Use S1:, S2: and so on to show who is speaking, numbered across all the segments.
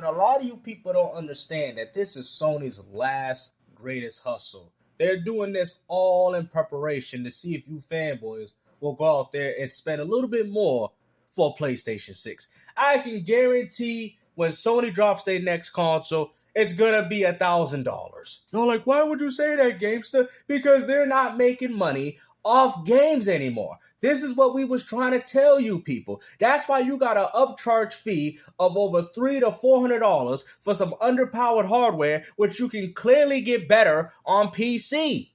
S1: And a lot of you people don't understand that this is Sony's last greatest hustle. They're doing this all in preparation to see if you fanboys will go out there and spend a little bit more for PlayStation 6. I can guarantee when Sony drops their next console, it's gonna be $1,000. You're like, why would you say that, Gamester? Because they're not making money off games anymore. This is what we was trying to tell you people. That's why you got an upcharge fee of over $300 to $400 for some underpowered hardware, which you can clearly get better on PC,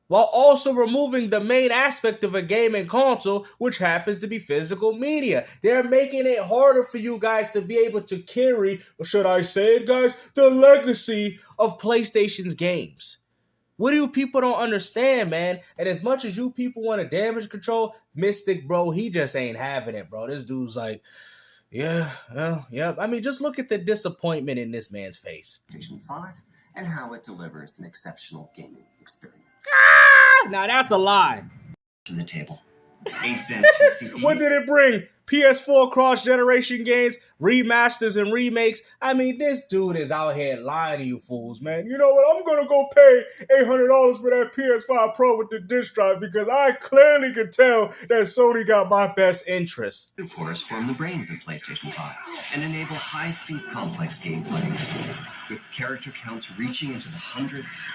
S1: while also removing the main aspect of a gaming console, which happens to be physical media. They're making it harder for you guys to be able to carry, or should I say it, guys, the legacy of PlayStation's games. What do you people don't understand, man? And as much as you people want to damage control, Mystic, bro, he just ain't having it, bro. This dude's like, yeah. I mean, just look at the disappointment in this man's face.
S2: PlayStation 5 and how it delivers an exceptional gaming experience.
S1: Now that's a lie.
S2: To the table. 8 Zen 2 CPU.
S1: What did it bring? PS4 cross-generation games, remasters and remakes. I mean, this dude is out here lying to you fools, man. You know what? I'm going to go pay $800 for that PS5 Pro with the disc drive because I clearly can tell that Sony got my best interest.
S2: The cores form the brains of PlayStation 5 and enable high-speed complex gameplay with character counts reaching into the hundreds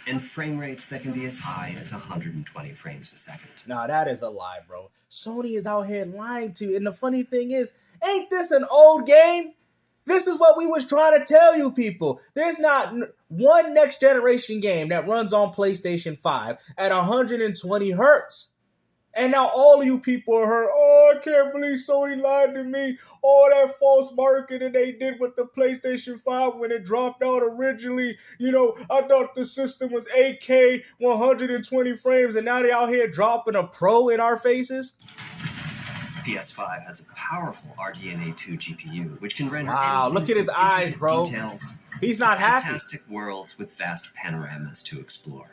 S2: and frame rates that can be as high as 120 frames a second.
S1: Nah, that is a lie, bro. Sony is out here lying to you. And the funny thing is, ain't this an old game? This is what we was trying to tell you people. There's not one next generation game that runs on PlayStation 5 at 120 hertz. And now all of you people are hurt. Oh, I can't believe Sony lied to me. All that false marketing they did with the PlayStation 5 when it dropped out originally. You know, I thought the system was 8K, 120 frames, and now they out here dropping a Pro in our faces.
S2: PS5 has a powerful RDNA 2 GPU, which can render
S1: look at his eyes, bro.
S2: Details.
S1: He's not happy.
S2: Fantastic worlds with vast panoramas to explore.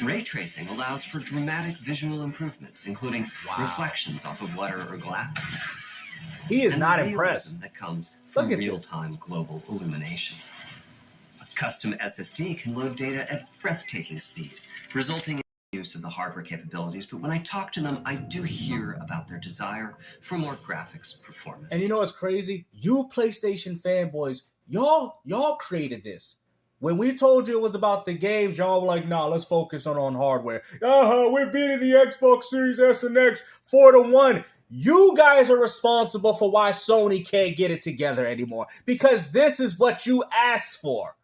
S2: Ray tracing allows for dramatic visual improvements, including reflections off of water or glass.
S1: He is not impressed.
S2: That comes from real-time global illumination. A custom SSD can load data at breathtaking speed, resulting in use of the hardware capabilities. But when I talk to them, I do hear about their desire for more graphics performance.
S1: And you know what's crazy? You PlayStation fanboys, y'all created this. When we told you it was about the games, y'all were like, nah, let's focus on hardware. We're beating the Xbox Series S and X 4-1. You guys are responsible for why Sony can't get it together anymore. Because this is what you asked for.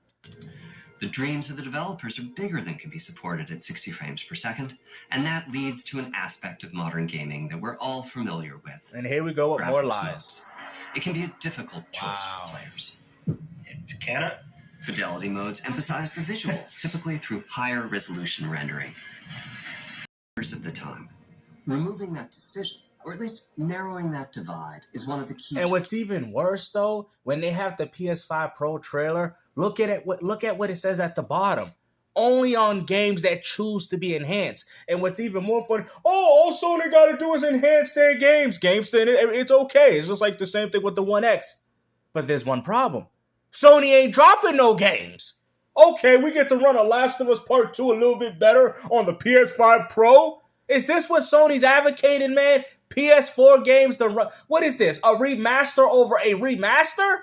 S2: The dreams of the developers are bigger than can be supported at 60 frames per second. And that leads to an aspect of modern gaming that we're all familiar with.
S1: And here we go with more lies.
S2: Modes. It can be a difficult choice for players.
S3: Can it?
S2: Fidelity modes emphasize the visuals, typically through higher resolution rendering. Of the time. Removing that decision, or at least narrowing that divide, is one of the key.
S1: And what's even worse, though, when they have the PS5 Pro trailer, look at what it says at the bottom. Only on games that choose to be enhanced. And what's even more funny, all Sony got to do is enhance their games. It's okay. It's just like the same thing with the One X. But there's one problem. Sony ain't dropping no games. Okay, we get to run a Last of Us Part 2 a little bit better on the PS5 Pro. Is this what Sony's advocating, man? PS4 games to run. What is this? A remaster over a remaster?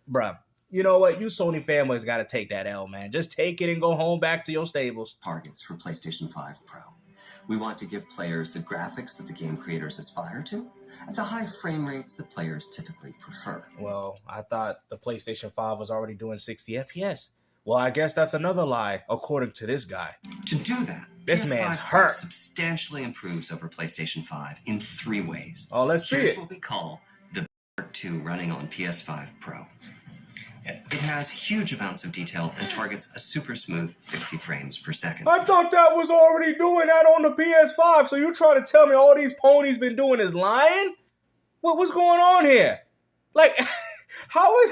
S1: Bruh, you know what? You Sony families got to take that L, man. Just take it and go home back to your stables.
S2: Targets for PlayStation 5 Pro. We want to give players the graphics that the game creators aspire to at the high frame rates that players typically prefer.
S1: Well, I thought the PlayStation 5 was already doing 60 FPS. Well, I guess that's another lie, according to this guy.
S2: To do that,
S1: this
S2: PS5
S1: man's
S2: Pro
S1: hurt.
S2: Substantially improves over PlayStation 5 in 3 ways.
S1: Oh, let's see
S2: Here's
S1: it.
S2: What we call the Part 2 running on PS5 Pro. It has huge amounts of detail and targets a super smooth 60 frames per second.
S1: I thought that was already doing that on the PS5, so you trying to tell me all these ponies been doing is lying? What's going on here? Like, how is...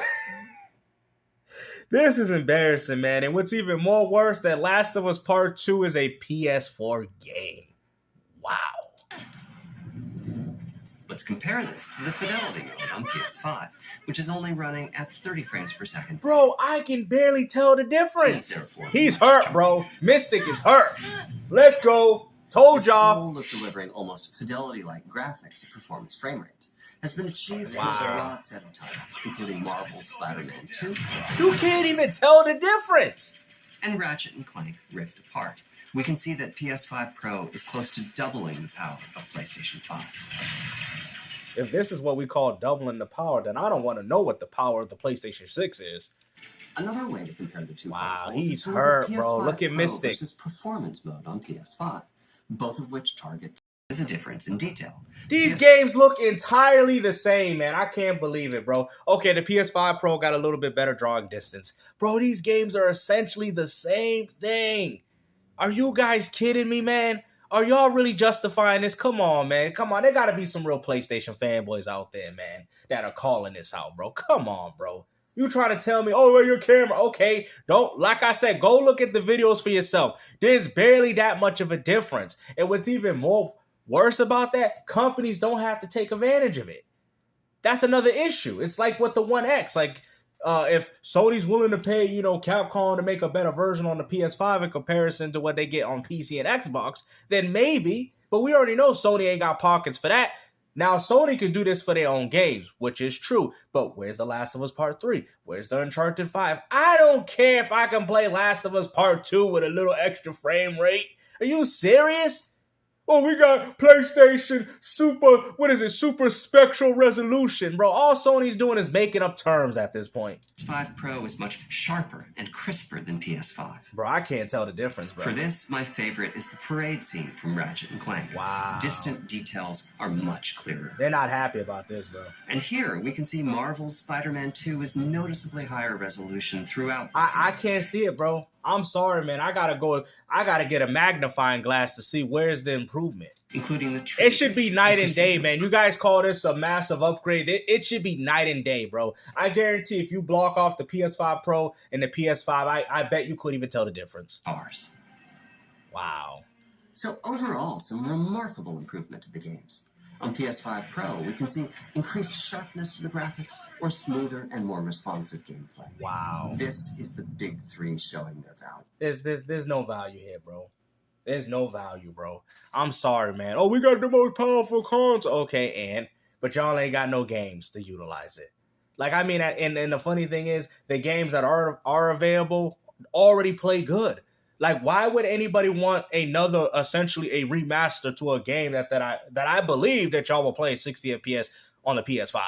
S1: This is embarrassing, man. And what's even more worse, that Last of Us Part 2 is a PS4 game. Wow.
S2: Let's compare this to the fidelity mode on PS5, which is only running at 30 frames per second.
S1: Bro, I can barely tell the difference.
S2: Therefore,
S1: He's hurt, bro. Mystic is hurt. Let's go. Told y'all.
S2: The goal of delivering almost fidelity-like graphics at performance frame rate has been achieved through a broad set of titles, including Marvel's Spider-Man 2.
S1: You can't even tell the difference.
S2: And Ratchet & Clank Rift Apart. We can see that PS5 Pro is close to doubling the power of PlayStation 5.
S1: If this is what we call doubling the power, then I don't want to know what the power of the PlayStation 6 is.
S2: Another way to compare the two consoles
S1: he's
S2: is to
S1: hurt,
S2: look at
S1: bro.
S2: PS5
S1: Look at
S2: Pro
S1: Mystic.
S2: versus performance mode on PS5, both of which target is a difference in detail.
S1: These games look entirely the same, man. I can't believe it, bro. Okay, the PS5 Pro got a little bit better drawing distance. Bro, these games are essentially the same thing. Are you guys kidding me, man? Are y'all really justifying this? Come on, man. Come on. There got to be some real PlayStation fanboys out there, man, that are calling this out, bro. Come on, bro. You trying to tell me, oh, where's your camera? Okay, don't, like I said, go look at the videos for yourself. There's barely that much of a difference. And what's even more worse about that, companies don't have to take advantage of it. That's another issue. It's like with the One X. Like, if Sony's willing to pay, Capcom to make a better version on the PS5 in comparison to what they get on PC and Xbox, then maybe. But we already know Sony ain't got pockets for that. Now, Sony can do this for their own games, which is true. But where's The Last of Us Part 3? Where's the Uncharted 5? I don't care if I can play Last of Us Part 2 with a little extra frame rate. Are you serious? Oh, we got PlayStation Super Spectral Resolution, bro. All Sony's doing is making up terms at this point.
S2: PS5 Pro is much sharper and crisper than PS5.
S1: Bro, I can't tell the difference, bro.
S2: For this, my favorite is the parade scene from Ratchet & Clank.
S1: Wow.
S2: Distant details are much clearer.
S1: They're not happy about this, bro.
S2: And here, we can see Marvel's Spider-Man 2 is noticeably higher resolution throughout the scene.
S1: I can't see it, bro. I'm sorry, man. I gotta get a magnifying glass to see where's the improvement.
S2: Including the
S1: trees. It should be night and day, man. You guys call this a massive upgrade. It should be night and day, bro. I guarantee if you block off the PS5 Pro and the PS5, I bet you couldn't even tell the difference.
S2: Ours.
S1: Wow.
S2: So overall, some remarkable improvement to the games. On PS5 Pro, we can see increased sharpness to the graphics or smoother and more responsive gameplay.
S1: Wow.
S2: This is the big three showing their value.
S1: There's no value here, bro. There's no value, bro. I'm sorry, man. Oh, we got the most powerful console. Okay, but y'all ain't got no games to utilize it. Like, I mean, and the funny thing is, the games that are available already play good. Like, why would anybody want another, essentially a remaster to a game that I believe that y'all were playing 60 FPS on the PS5?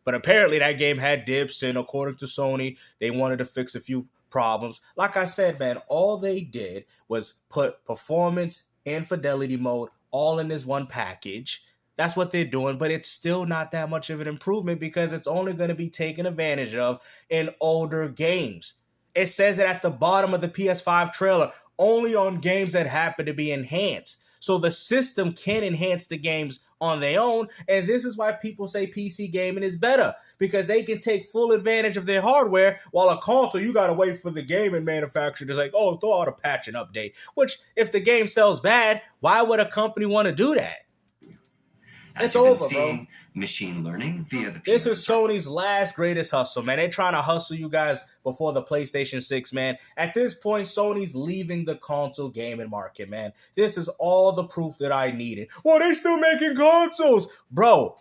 S1: But apparently that game had dips, and according to Sony, they wanted to fix a few problems. Like I said, man, all they did was put performance and fidelity mode all in this one package. That's what they're doing, but it's still not that much of an improvement because it's only going to be taken advantage of in older games. It says it at the bottom of the PS5 trailer, only on games that happen to be enhanced. So the system can enhance the games on their own, and this is why people say PC gaming is better, because they can take full advantage of their hardware, while a console, you gotta wait for the gaming manufacturer to like, oh, throw out a patch and update. Which, if the game sells bad, why would a company want to do that?
S2: As
S1: it's over, bro.
S2: Machine learning via the PS5.
S1: This is Sony's last greatest hustle, man. They're trying to hustle you guys before the PlayStation 6, man. At this point, Sony's leaving the console gaming market, man. This is all the proof that I needed. Well, they still making consoles. Bro,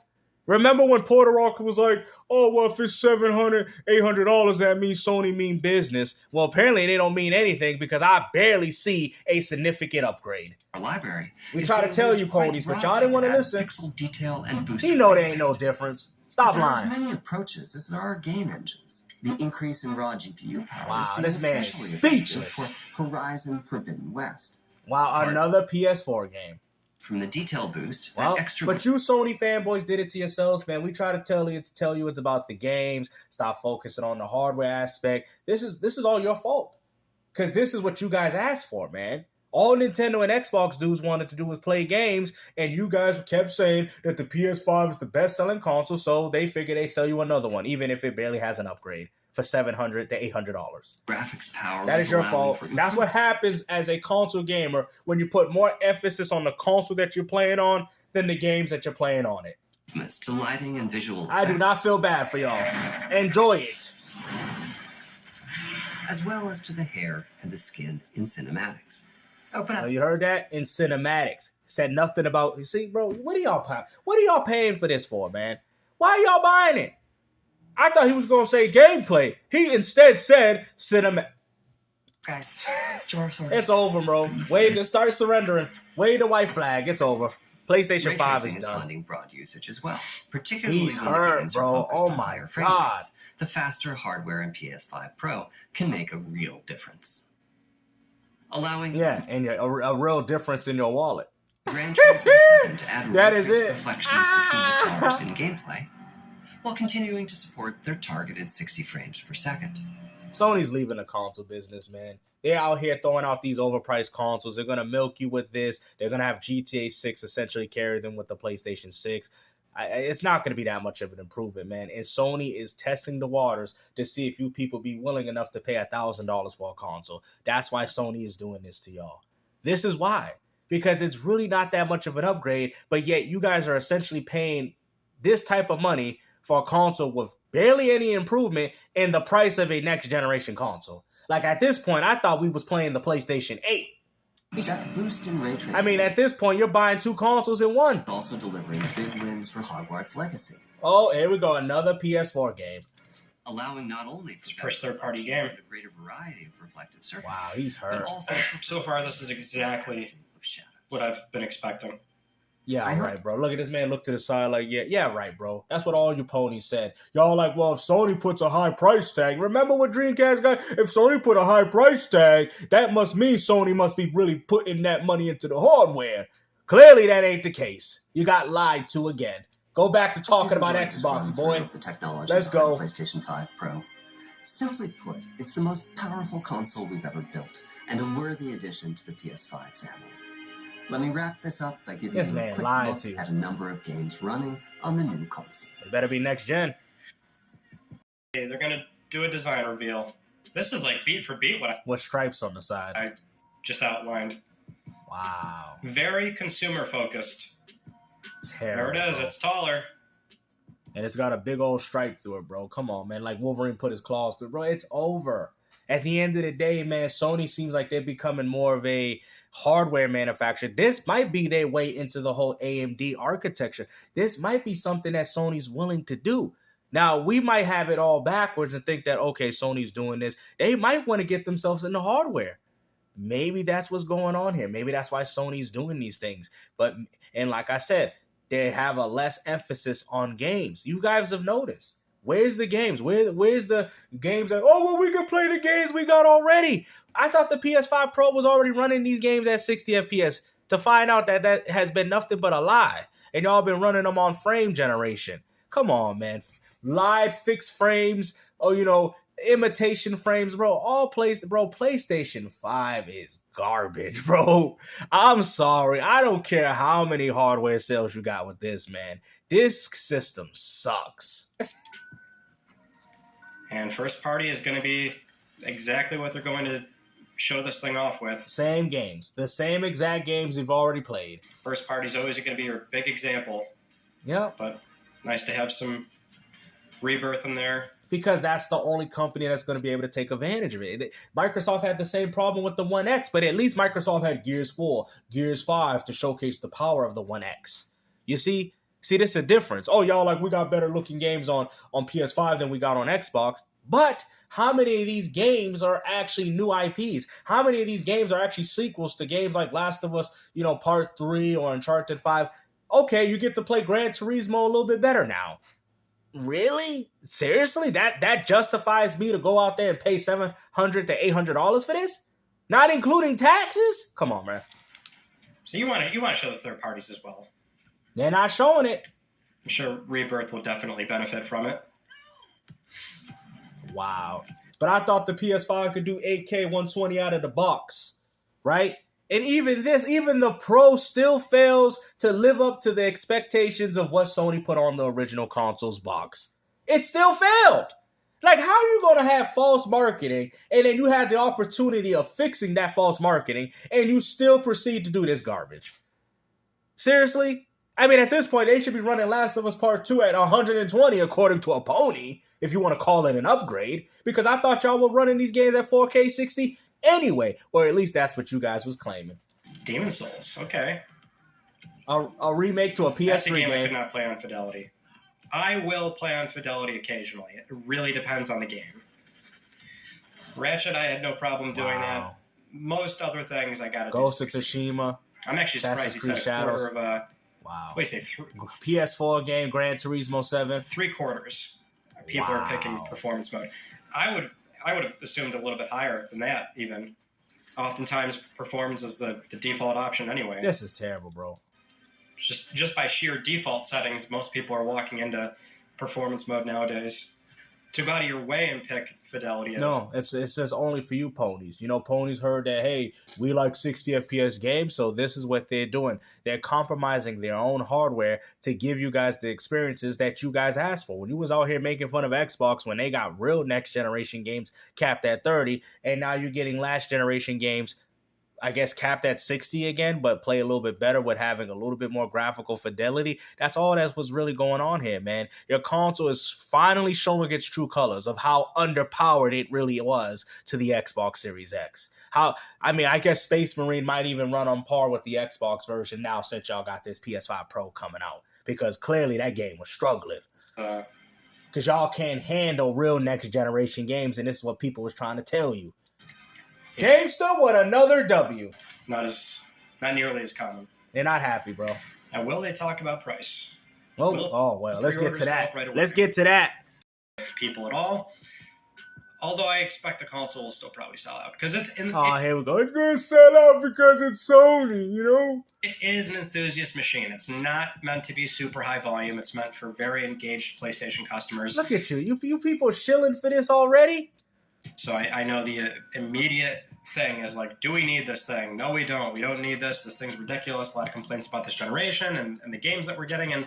S1: remember when Porter Rock was like, oh, well, if it's $700, $800, that means Sony mean business. Well, apparently they don't mean anything because I barely see a significant upgrade.
S2: Our library.
S1: We try to tell you, ponies, but y'all didn't want to listen.
S2: Pixel detail and boost.
S1: You know there ain't no difference. Stop lying.
S2: There's many approaches as there are game engines. The increase in raw GPU power
S1: wow,
S2: is being
S1: this man is
S2: especially
S1: speechless
S2: for Horizon Forbidden West.
S1: Wow, another PS4 game.
S2: From the detail boost,
S1: well,
S2: extra.
S1: But you Sony fanboys did it to yourselves, man. We try to tell you it's about the games. Stop focusing on the hardware aspect. This is all your fault, because this is what you guys asked for, man. All Nintendo and Xbox dudes wanted to do was play games, and you guys kept saying that the PS5 is the best-selling console, so they figured they sell you another one, even if it barely has an upgrade, for $700 to $800.
S2: Graphics power.
S1: That is your fault. That's what happens as a console gamer when you put more emphasis on the console that you're playing on than the games that you're playing on it.
S2: improvements to lighting and visual effects.
S1: I do not feel bad for y'all. Enjoy it.
S2: As well as to the hair and the skin in cinematics.
S3: Open up.
S1: You heard that? In cinematics. Said nothing about, you see, bro, what are y'all paying for this for, man? Why are y'all buying it? I thought he was going to say gameplay. He instead said cinema.
S3: Guys, drawer sorts.
S1: It's over, bro. Wait to start surrendering. Wave the white flag. It's over. PlayStation
S2: Ray
S1: 5
S2: tracing
S1: is
S2: is
S1: done.
S2: finding broad usage as well, particularly
S1: He's
S2: when the
S1: hurt,
S2: games
S1: bro.
S2: are focused
S1: Oh
S2: on
S1: my
S2: higher frame
S1: God.
S2: rates. The faster hardware in PS5 Pro can make a real difference. Allowing
S1: Yeah, and a real difference in your wallet.
S2: Gran Turismo 7 to add
S1: That
S2: ray
S1: is
S2: trace
S1: it.
S2: reflections between the cars in gameplay, while continuing to support their targeted 60 frames per second.
S1: Sony's leaving the console business, man. They're out here throwing out these overpriced consoles. They're going to milk you with this. They're going to have GTA 6 essentially carry them with the PlayStation 6. It's not going to be that much of an improvement, man. And Sony is testing the waters to see if you people be willing enough to pay $1,000 for a console. That's why Sony is doing this to y'all. This is why. Because it's really not that much of an upgrade, but yet you guys are essentially paying this type of money for a console with barely any improvement in the price of a next generation console. Like at this point, I thought we was playing the PlayStation 8.
S2: That boost in ray tracing.
S1: I mean, at this point, you're buying two consoles in one.
S2: Also delivering big wins for Hogwarts Legacy.
S1: Oh, here we go, another PS4 game.
S2: Allowing not only for
S4: First third-party game.
S2: a greater variety of reflective surfaces,
S1: Wow, he's
S2: but
S1: hurt.
S2: also
S4: So far, this is exactly
S2: of shadows.
S4: what I've been expecting.
S1: Yeah, right, bro. Look at this man. Look to the side like, yeah, right, bro. That's what all you ponies said. Y'all like, well, if Sony puts a high price tag, remember what Dreamcast got? If Sony put a high price tag, that must mean Sony must be really putting that money into the hardware. Clearly, that ain't the case. You got lied to again. Go back to talking about Xbox, boy.
S2: The technology
S1: Let's go.
S2: behind PlayStation 5 Pro. Simply put, it's the most powerful console we've ever built, and a worthy addition to the PS5 family. Let me wrap this up by giving
S1: This
S2: you a
S1: man
S2: quick
S1: lied
S2: look
S1: to you.
S2: at a number of games running on the new console.
S1: It better be next gen.
S4: Hey, they're gonna do a design reveal. This is like beat for beat what I
S1: With stripes on the side.
S4: just outlined.
S1: Wow.
S4: Very consumer focused.
S1: Terrible.
S4: There it is. It's taller.
S1: And it's got a big old stripe through it, bro. Come on, man. Like Wolverine put his claws through it. Bro, it's over. At the end of the day, man, Sony seems like they're becoming more of a hardware manufacturer. This might be their way into the whole AMD architecture. This might be something that Sony's willing to do. Now, we might have it all backwards and think that, okay, Sony's doing this. They might want to get themselves into hardware. Maybe that's what's going on here. Maybe that's why Sony's doing these things. And like I said, they have a less emphasis on games. You guys have noticed. Where's the games? Where's the games that, oh, well, we can play the games we got already? I thought the PS5 Pro was already running these games at 60 FPS to find out that has been nothing but a lie. And y'all been running them on frame generation. Come on, man. Live fixed frames, imitation frames, bro. PlayStation 5 is garbage, bro. I'm sorry. I don't care how many hardware sales you got with this, man. This system sucks.
S4: And first party is going to be exactly what they're going to show this thing off with.
S1: Same games. The same exact games you've already played.
S4: First party is always going to be your big example.
S1: Yep.
S4: But nice to have some rebirth in there.
S1: Because that's the only company that's going to be able to take advantage of it. Microsoft had the same problem with the One X, but at least Microsoft had Gears 4, Gears 5 to showcase the power of the One X. You see, this is a difference. Oh, y'all like we got better looking games on PS5 than we got on Xbox. But how many of these games are actually new IPs? How many of these games are actually sequels to games like Last of Us, Part 3 or Uncharted 5? Okay, you get to play Gran Turismo a little bit better now. Really? Seriously? That justifies me to go out there and pay $700 to $800 for this? Not including taxes? Come on, man.
S4: So you want to show the third parties as well.
S1: They're not showing it.
S4: I'm sure Rebirth will definitely benefit from it.
S1: Wow. But I thought the PS5 could do 8K 120 out of the box, right? And even the Pro still fails to live up to the expectations of what Sony put on the original console's box. It still failed. Like, how are you going to have false marketing and then you had the opportunity of fixing that false marketing and you still proceed to do this garbage? Seriously? I mean, at this point, they should be running Last of Us Part 2 at 120 according to a pony, if you want to call it an upgrade, because I thought y'all were running these games at 4K 60 anyway, or at least that's what you guys was claiming.
S4: Demon Souls, okay.
S1: A remake to a PS3
S4: That's a game I
S1: game.
S4: could not play on fidelity. I will play on fidelity occasionally. It really depends on the game. Ratchet, I had no problem doing that. Most other things, I gotta
S1: Ghost
S4: do
S1: of Tsushima.
S4: I'm actually surprised he said a quarter of a...
S1: Wow.
S4: Wait, say
S1: PS4 game, Gran Turismo 7.
S4: 3/4. People are picking performance mode. I would have assumed a little bit higher than that, even. Oftentimes, performance is the default option anyway.
S1: This is terrible, bro.
S4: Just by sheer default settings, most people are walking into performance mode nowadays. To go out of your way and pick fidelity.
S1: No, it says only for you ponies. You know, ponies heard that, hey, we like 60 FPS games, so this is what they're doing. They're compromising their own hardware to give you guys the experiences that you guys asked for. When you was out here making fun of Xbox when they got real next generation games capped at 30, and now you're getting last generation games, I guess, capped at 60 again, but play a little bit better with having a little bit more graphical fidelity. That's all that was really going on here, man. Your console is finally showing its true colors of how underpowered it really was to the Xbox Series X. I guess Space Marine might even run on par with the Xbox version now since y'all got this PS5 Pro coming out, because clearly that game was struggling. Because y'all can't handle real next generation games, and this is what people was trying to tell you. GameStop with another W.
S4: Not nearly as common.
S1: They're not happy, bro.
S4: And will they talk about price?
S1: Well, let's get to that. Let's get to that.
S4: People at all. Although I expect the console will still probably sell out because it's in.
S1: Here we go. It's gonna sell out because it's Sony, you know.
S4: It is an enthusiast machine. It's not meant to be super high volume. It's meant for very engaged PlayStation customers.
S1: Look at you. You people shilling for this already.
S4: So I know the immediate thing is like, do we need this thing? No, we don't. We don't need this. This thing's ridiculous. A lot of complaints about this generation and the games that we're getting and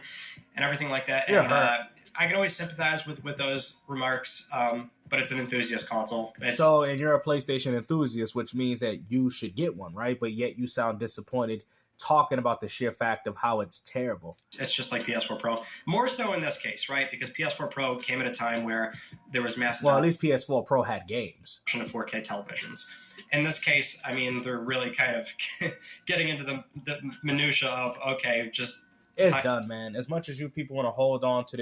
S4: everything like that.
S1: Yeah,
S4: and I can always sympathize with those remarks, but it's an enthusiast console.
S1: And you're a PlayStation enthusiast, which means that you should get one, right? But yet you sound disappointed talking about the sheer fact of how it's terrible.
S4: It's just like PS4 Pro. More so in this case, right? Because PS4 Pro came at a time where there was massive...
S1: Well, at least PS4 Pro had games.
S4: ...of 4K televisions. In this case, I mean, they're really kind of getting into the minutia of, okay, just...
S1: It's done, man. As much as you people want to hold on to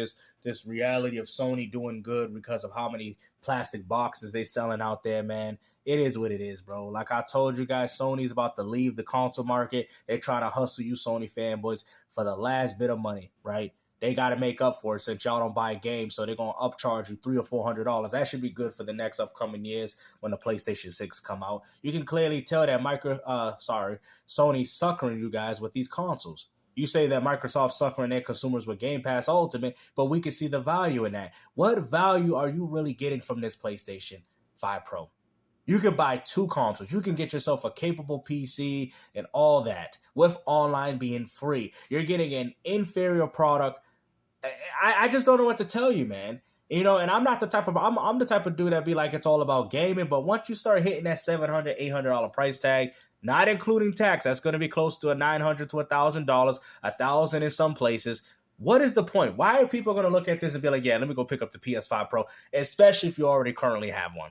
S1: this reality of Sony doing good because of how many plastic boxes they selling out there, man, it is what it is, bro. Like I told you guys, Sony's about to leave the console market. They're trying to hustle you Sony fanboys for the last bit of money, right? They got to make up for it since y'all don't buy games, so they're going to upcharge you $300 or $400. That should be good for the next upcoming years when the PlayStation 6 come out. You can clearly tell that Sony's suckering you guys with these consoles. You say that Microsoft's suckering their consumers with Game Pass Ultimate, but we can see the value in that. What value are you really getting from this PlayStation 5 Pro? You can buy 2 consoles. You can get yourself a capable PC and all that with online being free. You're getting an inferior product. I just don't know what to tell you, man. You know, and I'm not the type of I'm the type of dude that be like it's all about gaming, but once you start hitting that $700, $800 price tag, not including tax, that's going to be close to $900 to $1,000, $1,000 in some places. What is the point? Why are people going to look at this and be like, yeah, let me go pick up the PS5 Pro, especially if you already currently have one?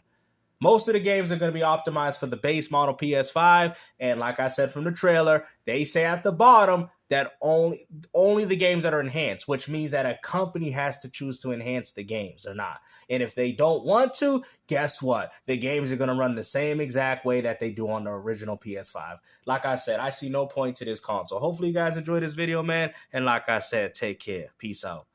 S1: Most of the games are going to be optimized for the base model PS5, and like I said from the trailer, they say at the bottom that only the games that are enhanced, which means that a company has to choose to enhance the games or not. And if they don't want to, guess what? The games are going to run the same exact way that they do on the original PS5. Like I said, I see no point to this console. Hopefully you guys enjoyed this video, man. And like I said, take care. Peace out.